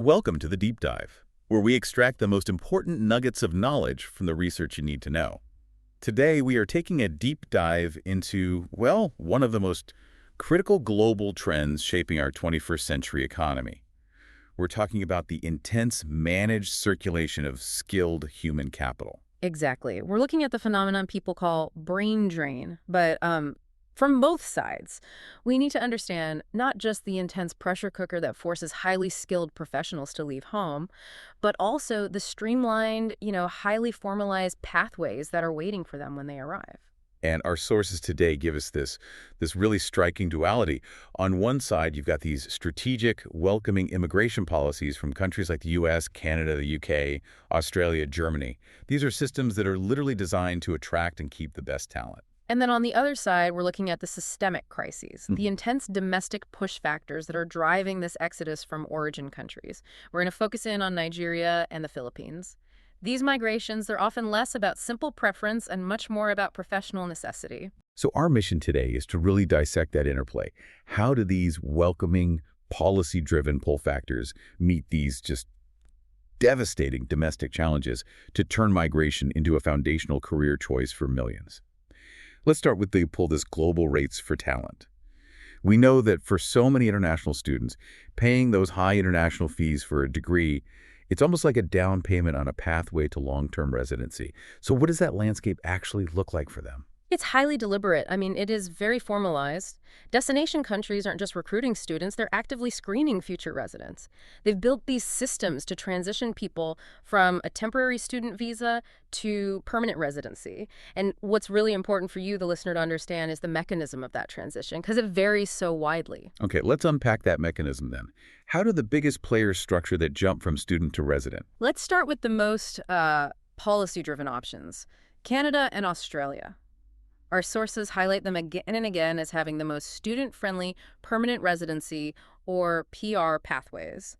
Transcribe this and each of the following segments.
Welcome to the Deep Dive, where we extract the most important nuggets of knowledge from the research you need to know. Today, we are taking a deep dive into, well, one of the most critical global trends shaping our 21st century economy. We're talking about the intense managed circulation of skilled human capital. Exactly. We're looking at the phenomenon people call brain drain, but from both sides. We need to understand not just the intense pressure cooker that forces highly skilled professionals to leave home, but also the streamlined, highly formalized pathways that are waiting for them when they arrive. And our sources today give us this really striking duality. On one side, you've got these strategic, welcoming immigration policies from countries like the US, Canada, the UK, Australia, Germany. These are systems that are literally designed to attract and keep the best talent. And then on the other side, we're looking at the systemic crises, the intense domestic push factors that are driving this exodus from origin countries. We're going to focus in on Nigeria and the Philippines. These migrations, they're often less about simple preference and much more about professional necessity. So our mission today is to really dissect that interplay. How do these welcoming, policy-driven pull factors meet these just devastating domestic challenges to turn migration into a foundational career choice for millions? Let's start with the this global rates for talent. We know that for so many international students, paying those high international fees for a degree, it's almost like a down payment on a pathway to long-term residency. So what does that landscape actually look like for them? It's highly deliberate. I mean, it is very formalized. Destination countries aren't just recruiting students, they're actively screening future residents. They've built these systems to transition people from a temporary student visa to permanent residency. And what's really important for you, the listener, to understand is the mechanism of that transition, because it varies so widely. Okay, let's unpack that mechanism then. How do the biggest players structure that jump from student to resident? Let's start with the most policy-driven options, Canada and Australia. Our sources highlight them again and again as having the most student-friendly permanent residency, or PR, pathways.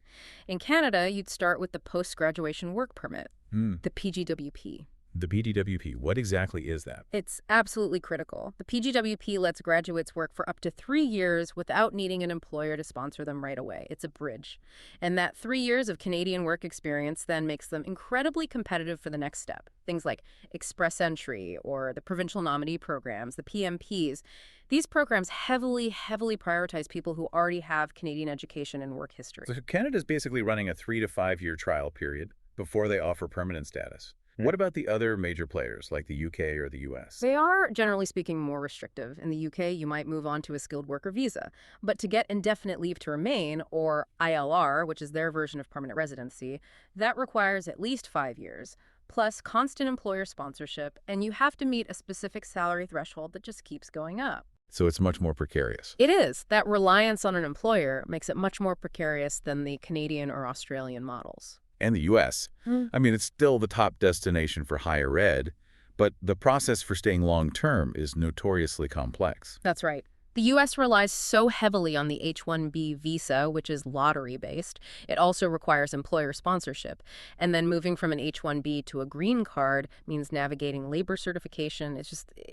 In Canada, you'd start with the post-graduation work permit, the PGWP. The PGWP, what exactly is that? It's absolutely critical. The PGWP lets graduates work for up to 3 years without needing an employer to sponsor them right away. It's a bridge. And that 3 years of Canadian work experience then makes them incredibly competitive for the next step. Things like express entry or the provincial nominee programs, the PMPs. These programs heavily prioritize people who already have Canadian education and work history. So Canada's basically running a 3 to 5 year trial period before they offer permanent status. What about the other major players like the UK or the US? They are, generally speaking, more restrictive. In the UK, you might move on to a skilled worker visa. But to get indefinite leave to remain, or ILR, which is their version of permanent residency, that requires at least 5 years, plus constant employer sponsorship, and you have to meet a specific salary threshold that just keeps going up. So it's much more precarious. It is. That reliance on an employer makes it much more precarious than the Canadian or Australian models. And the U.S. I mean, it's still the top destination for higher ed, but the process for staying long-term is notoriously complex. That's right. The U.S. relies so heavily on the H-1B visa, which is lottery-based. It also requires employer sponsorship. And then moving from an H-1B to a green card means navigating labor certification.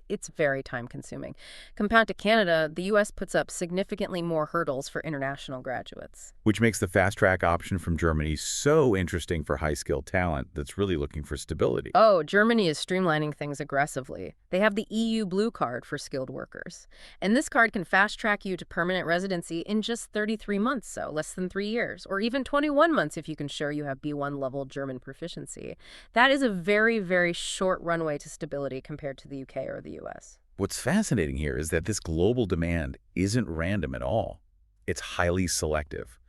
It's very time-consuming. Compared to Canada, the U.S. puts up significantly more hurdles for international graduates. Which makes the fast-track option from Germany so interesting for high-skilled talent that's really looking for stability. Oh, Germany is streamlining things aggressively. They have the EU Blue Card for skilled workers. And this card can fast-track you to permanent residency in just 33 months, so less than 3 years, or even 21 months if you can show you have B1 level German proficiency. That is a very short runway to stability compared to the UK or the US. What's fascinating here is that this global demand isn't random at all. It's highly selective.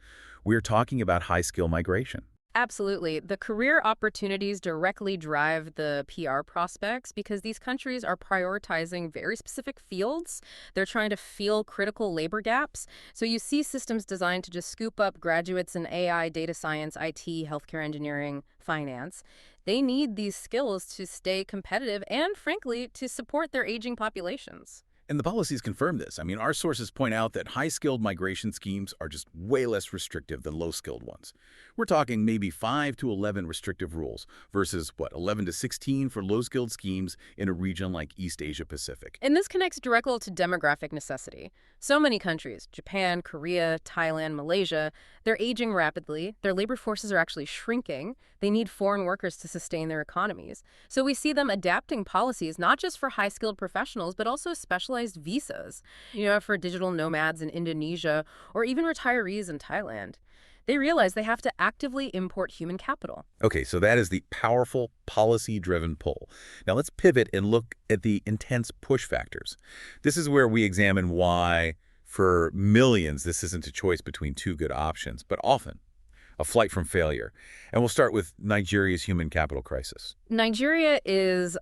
We're talking about high-skill migration. Absolutely. The career opportunities directly drive the PR prospects because these countries are prioritizing very specific fields. They're trying to fill critical labor gaps. So you see systems designed to just scoop up graduates in AI, data science, IT, healthcare engineering, finance. They need these skills to stay competitive and, frankly, to support their aging populations. And the policies confirm this. I mean, our sources point out that high-skilled migration schemes are just way less restrictive than low-skilled ones. We're talking maybe 5 to 11 restrictive rules versus, 11 to 16 for low-skilled schemes in a region like East Asia Pacific. And this connects directly to demographic necessity. So many countries, Japan, Korea, Thailand, Malaysia, they're aging rapidly. Their labor forces are actually shrinking. They need foreign workers to sustain their economies. So we see them adapting policies not just for high-skilled professionals, but also specialized visas, for digital nomads in Indonesia or even retirees in Thailand. They realize they have to actively import human capital. Okay, so that is the powerful policy-driven pull. Now let's pivot and look at the intense push factors. This is where we examine why, for millions, this isn't a choice between two good options, but often a flight from failure. And we'll start with Nigeria's human capital crisis. Nigeria is,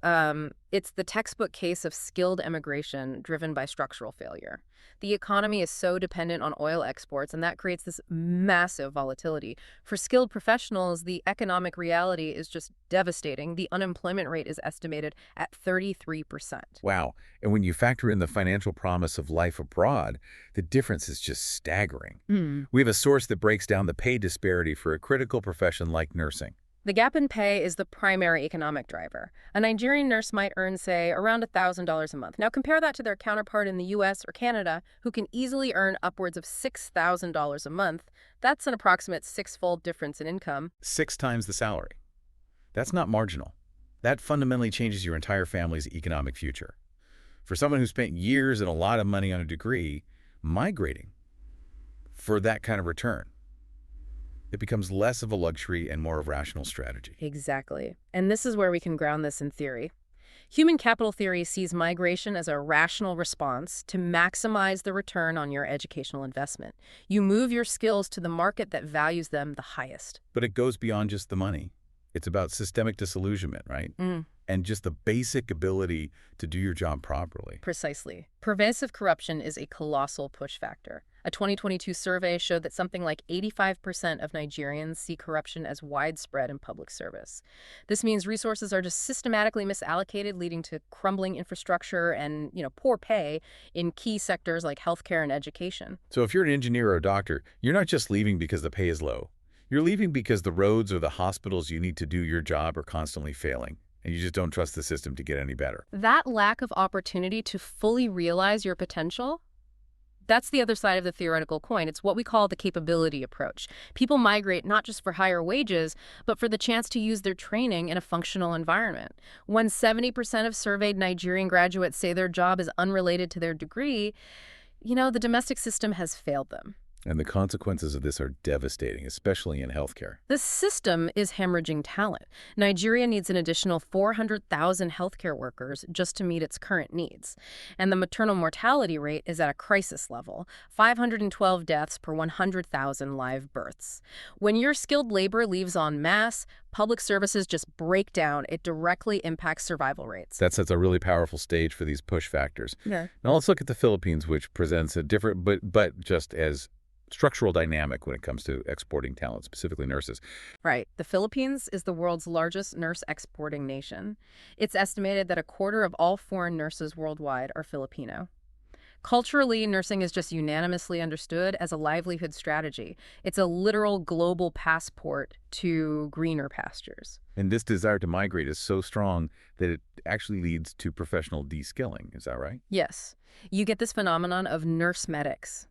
it's the textbook case of skilled immigration driven by structural failure. The economy is so dependent on oil exports, and that creates this massive volatility. For skilled professionals, the economic reality is just devastating. The unemployment rate is estimated at 33%. Wow. And when you factor in the financial promise of life abroad, the difference is just staggering. We have a source that breaks down the pay disparity for a critical profession like nursing. The gap in pay is the primary economic driver. A Nigerian nurse might earn, say, around $1,000 a month. Now compare that to their counterpart in the US or Canada, who can easily earn upwards of $6,000 a month. That's an approximate six-fold difference in income. 6 times the salary. That's not marginal. That fundamentally changes your entire family's economic future. For someone who spent years and a lot of money on a degree, migrating for that kind of return, it becomes less of a luxury and more of a rational strategy. Exactly. And this is where we can ground this in theory. Human capital theory sees migration as a rational response to maximize the return on your educational investment. You move your skills to the market that values them the highest. But it goes beyond just the money. It's about systemic disillusionment, right? And just the basic ability to do your job properly. Precisely. Pervasive corruption is a colossal push factor. A 2022 survey showed that something like 85% of Nigerians see corruption as widespread in public service. This means resources are just systematically misallocated, leading to crumbling infrastructure and, poor pay in key sectors like healthcare and education. So if you're an engineer or a doctor, you're not just leaving because the pay is low. You're leaving because the roads or the hospitals you need to do your job are constantly failing, and you just don't trust the system to get any better. That lack of opportunity to fully realize your potential, that's the other side of the theoretical coin. It's what we call the capability approach. People migrate not just for higher wages, but for the chance to use their training in a functional environment. When 70% of surveyed Nigerian graduates say their job is unrelated to their degree, the domestic system has failed them. And the consequences of this are devastating, especially in healthcare. The system is hemorrhaging talent. Nigeria needs an additional 400,000 healthcare workers just to meet its current needs. And the maternal mortality rate is at a crisis level, 512 deaths per 100,000 live births. When your skilled labor leaves en masse, public services just break down. It directly impacts survival rates. That sets a really powerful stage for these push factors. Yeah. Now let's look at the Philippines, which presents a different, but just as structural dynamic when it comes to exporting talent, specifically nurses. Right. The Philippines is the world's largest nurse exporting nation. It's estimated that a quarter of all foreign nurses worldwide are Filipino. Culturally, nursing is just unanimously understood as a livelihood strategy. It's a literal global passport to greener pastures. And this desire to migrate is so strong that it actually leads to professional de-skilling. Is that right? Yes. You get this phenomenon of nurse medics.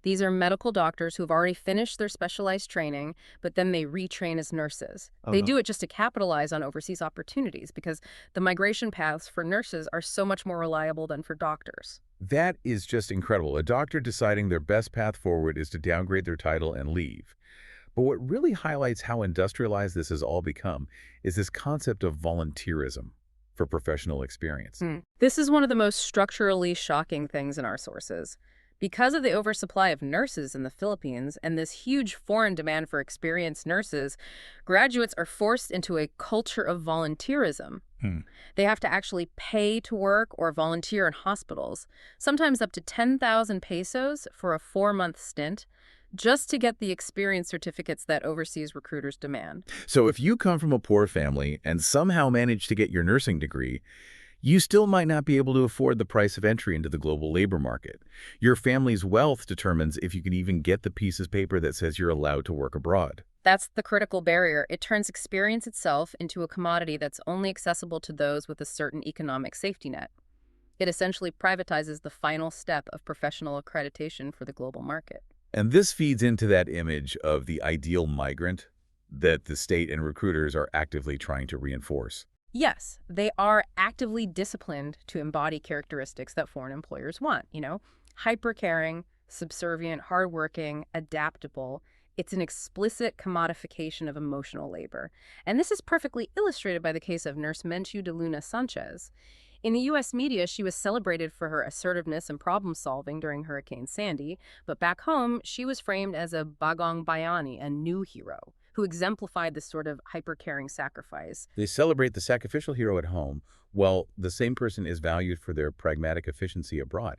These are medical doctors who have already finished their specialized training, but then they retrain as nurses. They do it just to capitalize on overseas opportunities because the migration paths for nurses are so much more reliable than for doctors. That is just incredible. A doctor deciding their best path forward is to downgrade their title and leave. But what really highlights how industrialized this has all become is this concept of volunteerism for professional experience. This is one of the most structurally shocking things in our sources. Because of the oversupply of nurses in the Philippines and this huge foreign demand for experienced nurses, graduates are forced into a culture of volunteerism. They have to actually pay to work or volunteer in hospitals, sometimes up to 10,000 pesos for a 4-month stint, just to get the experience certificates that overseas recruiters demand. So if you come from a poor family and somehow manage to get your nursing degree, you still might not be able to afford the price of entry into the global labor market. Your family's wealth determines if you can even get the piece of paper that says you're allowed to work abroad. That's the critical barrier. It turns experience itself into a commodity that's only accessible to those with a certain economic safety net. It essentially privatizes the final step of professional accreditation for the global market. And this feeds into that image of the ideal migrant that the state and recruiters are actively trying to reinforce. Yes, they are actively disciplined to embody characteristics that foreign employers want, hyper-caring, subservient, hardworking, adaptable. It's an explicit commodification of emotional labor. And this is perfectly illustrated by the case of Nurse Menchu de Luna Sanchez. In the U.S. media, she was celebrated for her assertiveness and problem-solving during Hurricane Sandy, but back home, she was framed as a Bagong Bayani, a new hero, who exemplified this sort of hyper-caring sacrifice. They celebrate the sacrificial hero at home, while the same person is valued for their pragmatic efficiency abroad.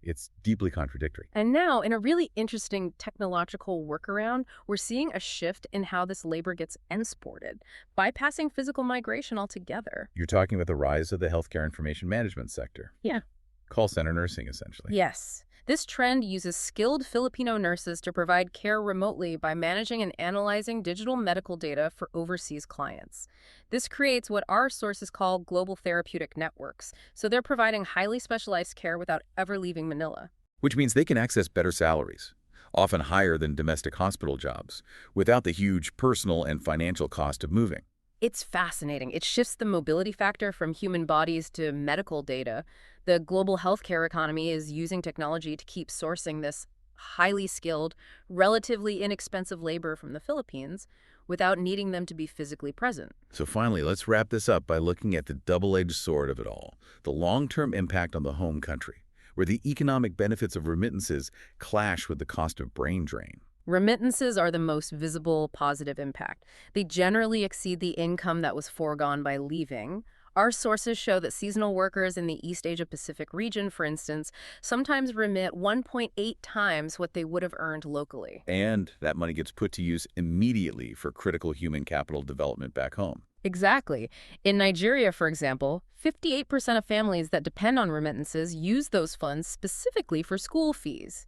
It's deeply contradictory. And now, in a really interesting technological workaround, we're seeing a shift in how this labor gets exported, bypassing physical migration altogether. You're talking about the rise of the healthcare information management sector. Yeah. Call center nursing, essentially. Yes. This trend uses skilled Filipino nurses to provide care remotely by managing and analyzing digital medical data for overseas clients. This creates what our sources call global therapeutic networks, so they're providing highly specialized care without ever leaving Manila. Which means they can access better salaries, often higher than domestic hospital jobs, without the huge personal and financial cost of moving. It's fascinating. It shifts the mobility factor from human bodies to medical data. The global healthcare economy is using technology to keep sourcing this highly skilled, relatively inexpensive labor from the Philippines without needing them to be physically present. So finally, let's wrap this up by looking at the double-edged sword of it all, the long-term impact on the home country, where the economic benefits of remittances clash with the cost of brain drain. Remittances are the most visible positive impact. They generally exceed the income that was foregone by leaving. Our sources show that seasonal workers in the East Asia-Pacific region, for instance, sometimes remit 1.8 times what they would have earned locally. And that money gets put to use immediately for critical human capital development back home. Exactly. In Nigeria, for example, 58% of families that depend on remittances use those funds specifically for school fees.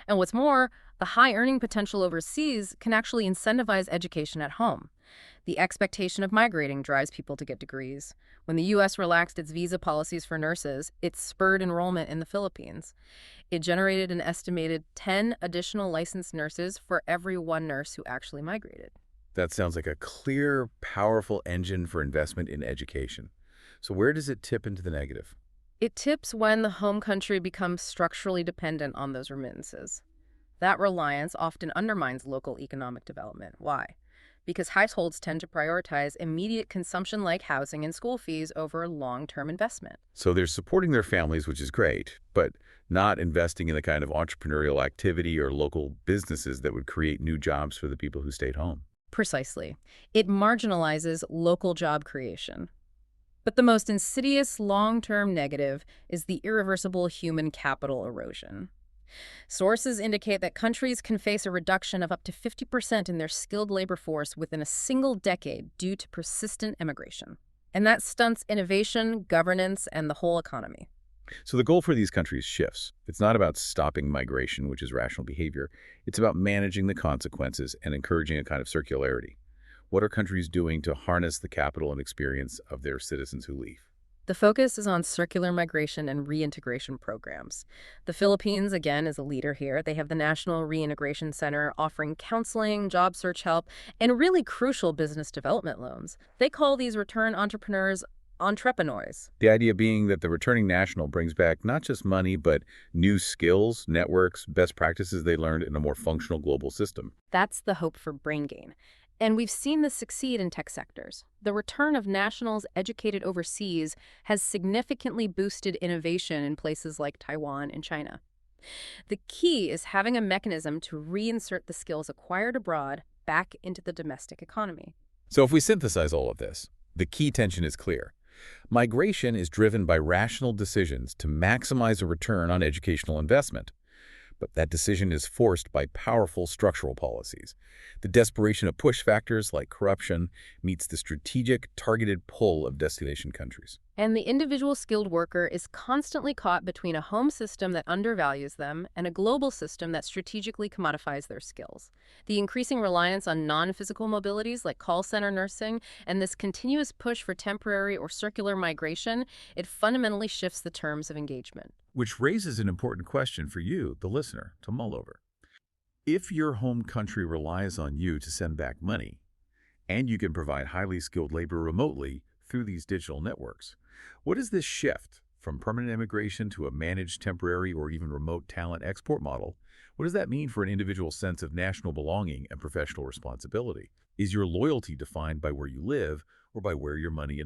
And what's more, the high earning potential overseas can actually incentivize education at home. The expectation of migrating drives people to get degrees. When the U.S. relaxed its visa policies for nurses, it spurred enrollment in the Philippines. It generated an estimated 10 additional licensed nurses for every one nurse who actually migrated. That sounds like a clear, powerful engine for investment in education. So where does it tip into the negative? It tips when the home country becomes structurally dependent on those remittances. That reliance often undermines local economic development. Why? Because households tend to prioritize immediate consumption like housing and school fees over long-term investment. So they're supporting their families, which is great, but not investing in the kind of entrepreneurial activity or local businesses that would create new jobs for the people who stayed home. Precisely. It marginalizes local job creation. But the most insidious long-term negative is the irreversible human capital erosion. Sources indicate that countries can face a reduction of up to 50% in their skilled labor force within a single decade due to persistent immigration. And that stunts innovation, governance, and the whole economy. So the goal for these countries shifts. It's not about stopping migration, which is rational behavior. It's about managing the consequences and encouraging a kind of circularity. What are countries doing to harness the capital and experience of their citizens who leave? The focus is on circular migration and reintegration programs. The Philippines, again, is a leader here. They have the National Reintegration Center offering counseling, job search help, and really crucial business development loans. They call these return entrepreneurs entrepreneurs. The idea being that the returning national brings back not just money, but new skills, networks, best practices they learned in a more functional global system. That's the hope for brain gain. And we've seen this succeed in tech sectors. The return of nationals educated overseas has significantly boosted innovation in places like Taiwan and China. The key is having a mechanism to reinsert the skills acquired abroad back into the domestic economy. So if we synthesize all of this, the key tension is clear. Migration is driven by rational decisions to maximize a return on educational investment. But that decision is forced by powerful structural policies. The desperation of push factors like corruption meets the strategic, targeted pull of destination countries. And the individual skilled worker is constantly caught between a home system that undervalues them and a global system that strategically commodifies their skills. The increasing reliance on non-physical mobilities like call center nursing and this continuous push for temporary or circular migration, it fundamentally shifts the terms of engagement. Which raises an important question for you, the listener, to mull over. If your home country relies on you to send back money, and you can provide highly skilled labor remotely through these digital networks, what is this shift from permanent immigration to a managed temporary or even remote talent export model? What does that mean for an individual's sense of national belonging and professional responsibility? Is your loyalty defined by where you live or by where your money